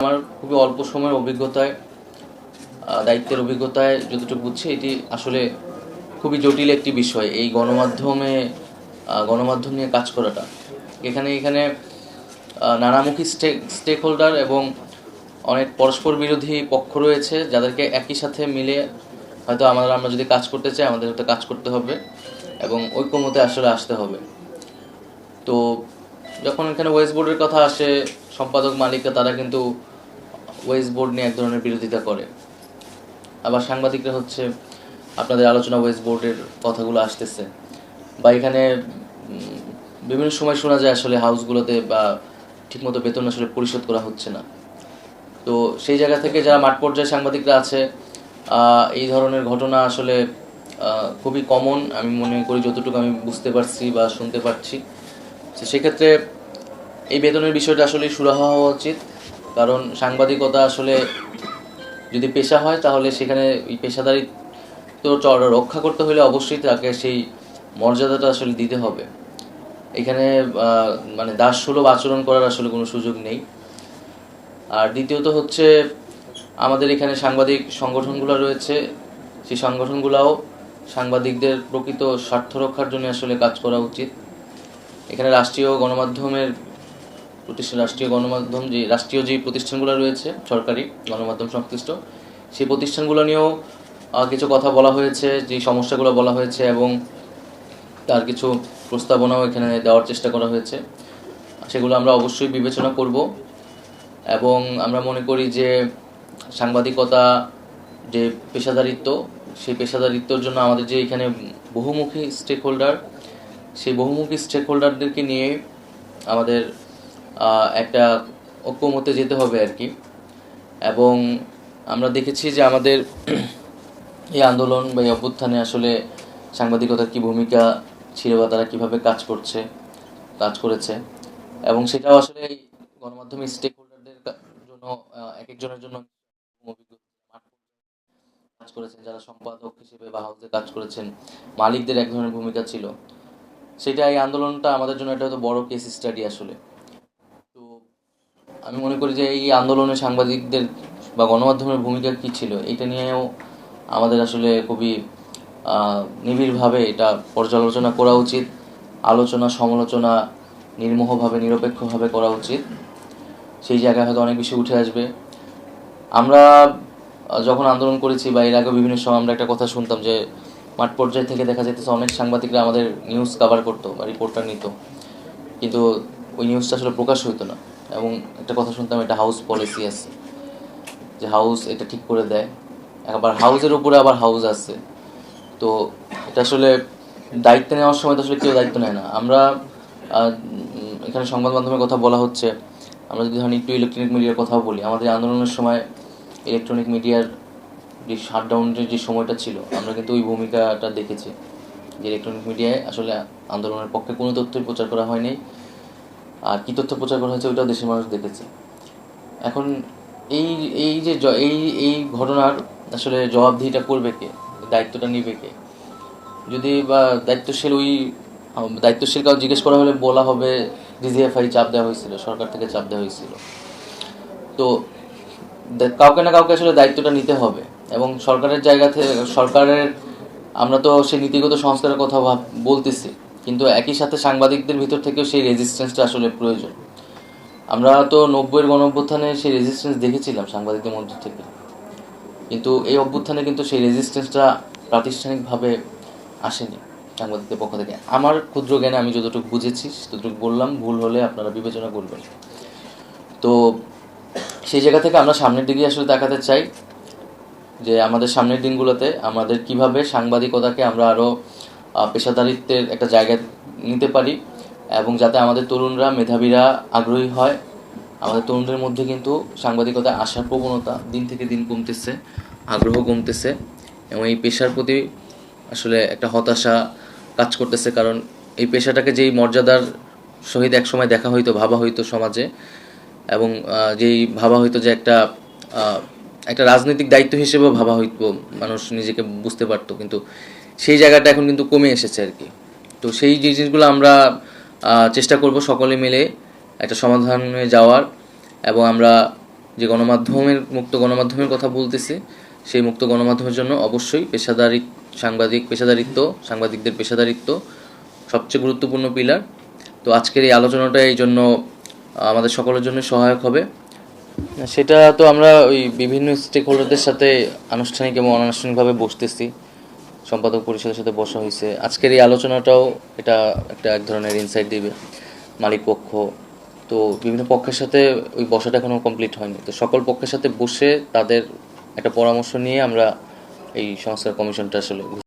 আমার খুবই অল্প সময়ের অভিজ্ঞতায় দায়িত্বের অভিজ্ঞতায় যতটুকু বুঝছি এটি আসলে খুবই জটিল একটি বিষয়। এই গণমাধ্যম নিয়ে কাজ করাটা এখানে নানামুখী স্টেক হোল্ডার এবং অনেক পরস্পর বিরোধী পক্ষ রয়েছে, যাদেরকে একই সাথে মিলে হয়তো আমরা যদি কাজ করতে চাই আমাদের হয়তো কাজ করতে হবে এবং ঐক্যমতে আসলে আসতে হবে। তো যখন এখানে ওয়েস্ট বোর্ডের কথা আসে, সম্পাদক মালিকরা তারা কিন্তু ওয়েস্ট বোর্ড নিয়ে এক ধরনের বিরোধিতা করে। আবার সাংবাদিকরা হচ্ছে আপনাদের আলোচনা ওয়েস্ট বোর্ডের কথাগুলো আসতেছে, বা এখানে বিভিন্ন সময় শোনা যায় আসলে হাউসগুলোতে বা ঠিকমতো বেতন আসলে পরিশোধ করা হচ্ছে না। তো সেই জায়গা থেকে যারা মাঠ পর্যায়ে সাংবাদিকরা আছে, এই ধরনের ঘটনা আসলে খুবই কমন আমি মনে করি, যতটুকু আমি বুঝতে পারছি বা শুনতে পারছি। সেক্ষেত্রে এই বেতনের বিষয়টা আসলে সুরাহা হওয়া উচিত, কারণ সাংবাদিকতা আসলে যদি পেশা হয় তাহলে সেখানে এই পেশাদারিত্ব রক্ষা করতে হলে অবশ্যই তাকে সেই মর্যাদাটা আসলে দিতে হবে। এখানে মানে দাসসুলভ আচরণ করার আসলে কোনো সুযোগ নেই। আর দ্বিতীয়ত হচ্ছে আমাদের এখানে সাংবাদিক সংগঠনগুলো রয়েছে, সেই সংগঠনগুলোও সাংবাদিকদের প্রকৃত স্বার্থ রক্ষার জন্য আসলে কাজ করা উচিত। এখানে রাষ্ট্রীয় যে প্রতিষ্ঠানগুলো রয়েছে সরকারি গণমাধ্যম সংশ্লিষ্ট, সেই প্রতিষ্ঠানগুলো নিয়েও কিছু কথা বলা হয়েছে, যে সমস্যাগুলো বলা হয়েছে এবং তার কিছু প্রস্তাবনাও এখানে দেওয়ার চেষ্টা করা হয়েছে। সেগুলো আমরা অবশ্যই বিবেচনা করব এবং আমরা মনে করি যে সাংবাদিকতা যে পেশাদারিত্ব, সেই পেশাদারিত্বর জন্য আমাদের যে এখানে বহুমুখী স্টেক হোল্ডার, সেই বহুমুখী স্টেক হোল্ডারদেরকে নিয়ে আমাদের একটা ঐক্যমতে যেতে হবে আর কি। এবং আমরা দেখেছি যে আমাদের এই আন্দোলন বা এই অভ্যুত্থানে আসলে সাংবাদিকতার কী ভূমিকা ছিল বা তারা কীভাবে কাজ করেছে, এবং সেটাও আসলে গণমাধ্যমের স্টেক হোল্ডারদের জন্য এক একজনের জন্য কাজ করেছেন, যারা সম্পাদক হিসেবে বা হাউসে কাজ করেছেন, মালিকদের এক ধরনের ভূমিকা ছিল। সেটা এই আন্দোলনটা আমাদের জন্য একটা হয়তো বড় কেস স্টাডি আসলে। তো আমি মনে করি যে এই আন্দোলনে সাংবাদিকদের বা গণমাধ্যমের ভূমিকা কী ছিল, এটা নিয়েও আমাদের আসলে খুবই নিবিড়ভাবে এটা পর্যালোচনা করা উচিত। আলোচনা সমালোচনা নির্মোহভাবে নিরপেক্ষভাবে করা উচিত। সেই জায়গায় হয়তো অনেক বেশি উঠে আসবে। আমরা যখন আন্দোলন করেছি বা এর আগে বিভিন্ন সময় আমরা একটা কথা শুনতাম যে মাঠ পর্যায় থেকে দেখা যেতেছে অনেক সাংবাদিকরা আমাদের নিউজ কভার করতো বা রিপোর্টটা নিত, কিন্তু ওই নিউজটা আসলে প্রকাশ হইতো না। এবং একটা কথা শুনতাম, এটা হাউস পলিসি আছে, যে হাউস এটা ঠিক করে দেয়। আবার হাউসের উপরে আবার হাউস আছে। তো এটা আসলে দায়িত্ব নেওয়ার সময় তো আসলে কেউ দায়িত্ব নেয় না। আমরা এখানে সংবাদ মাধ্যমের কথা বলা হচ্ছে, আমরা যদি ধরেন একটু ইলেকট্রনিক মিডিয়ার কথাও বলি, আমাদের আন্দোলনের সময় ইলেকট্রনিক মিডিয়ার যে শাটডাউনের যে সময়টা ছিল, আমরা কিন্তু ওই ভূমিকাটা দেখেছি যে ইলেকট্রনিক মিডিয়ায় আসলে আন্দোলনের পক্ষে কোনো তথ্যই প্রচার করা হয়নি, আর কী তথ্য প্রচার করা হয়েছে ওটাও দেশের মানুষ দেখেছে। এখন এই এই যে এই ঘটনার আসলে জবাবদিহিটা করবে কে, দায়িত্বটা নিবে কে? যদি বা দায়িত্বশীল কাউ জিজ্ঞেস করা হলে বলা হবে ডিজিএফআই চাপ দেওয়া হয়েছিল, সরকার থেকে চাপ দেওয়া হয়েছিল। তো কাউকে না কাউকে আসলে দায়িত্বটা নিতে হবে। এবং সরকারের জায়গা থেকে আমরা তো সেই নীতিগত সংস্কারের কথা বলতেছি, কিন্তু একই সাথে সাংবাদিকদের ভিতর থেকেও সেই রেজিস্ট্যান্সটা আসলে প্রয়োজন। আমরা তো 90-এর গণঅভ্যুত্থানে সেই রেজিস্ট্যান্স দেখেছিলাম সাংবাদিকদের মধ্য থেকে, কিন্তু এই অভ্যুত্থানে কিন্তু সেই রেজিস্ট্যান্সটা প্রাতিষ্ঠানিকভাবে আসেনি সাংবাদিকদের পক্ষ থেকে। আমার ক্ষুদ্র জ্ঞানে আমি যতটুকু বুঝেছি ততটুকু বললাম, ভুল হলে আপনারা বিবেচনা করবেন। তো সেই জায়গা থেকে আমরা সামনের দিকে আসলে তাকাতে চাই যে আমাদের সামনের দিনগুলোতে আমাদের কিভাবে সাংবাদিকতাকে আমরা আরও পেশাদারিত্বের একটা জায়গায় নিতে পারি, এবং যাতে আমাদের তরুণরা মেধাবীরা আগ্রহী হয়। আমাদের তরুণদের মধ্যে কিন্তু সাংবাদিকতা আসার প্রবণতা দিন থেকে দিন কমতেছে, আগ্রহ কমতেছে, এবং এই পেশার প্রতি আসলে একটা হতাশা কাজ করতেছে। কারণ এই পেশাটাকে যেই মর্যাদার সহিত একসময় দেখা হইতো, ভাবা হইতো সমাজে, এবং যেই ভাবা হইতো যে একটা রাজনৈতিক দায়িত্ব হিসেবেও ভাবা হইতো, মানুষ নিজেকে বুঝতে পারতো, কিন্তু সেই জায়গাটা এখন কিন্তু কমে এসেছে আর কি। তো সেই জিনিসগুলো আমরা চেষ্টা করব সকলে মিলে একটা সমাধানে যাওয়ার, এবং আমরা যে মুক্ত গণমাধ্যমের কথা বলতেছি, সেই মুক্ত গণমাধ্যমের জন্য অবশ্যই সাংবাদিকদের পেশাদারিত্ব সবচেয়ে গুরুত্বপূর্ণ পিলার। তো আজকের এই আলোচনাটা এই জন্য আমাদের সকলের জন্য সহায়ক হবে। সেটা তো আমরা ওই বিভিন্ন স্টেক হোল্ডারদের সাথে আনুষ্ঠানিক এবং অনানুষ্ঠানিকভাবে বসতেছি, সম্পাদক পরিষদের সাথে বসা হয়েছে। আজকের এই আলোচনাটাও এটা এক ধরনের ইনসাইট দিবে মালিক পক্ষ। তো বিভিন্ন পক্ষের সাথে ওই বসাটা এখনও কমপ্লিট হয়নি, তো সকল পক্ষের সাথে বসে তাদের একটা পরামর্শ নিয়ে আমরা এই সংস্কার কমিশনটা আসলে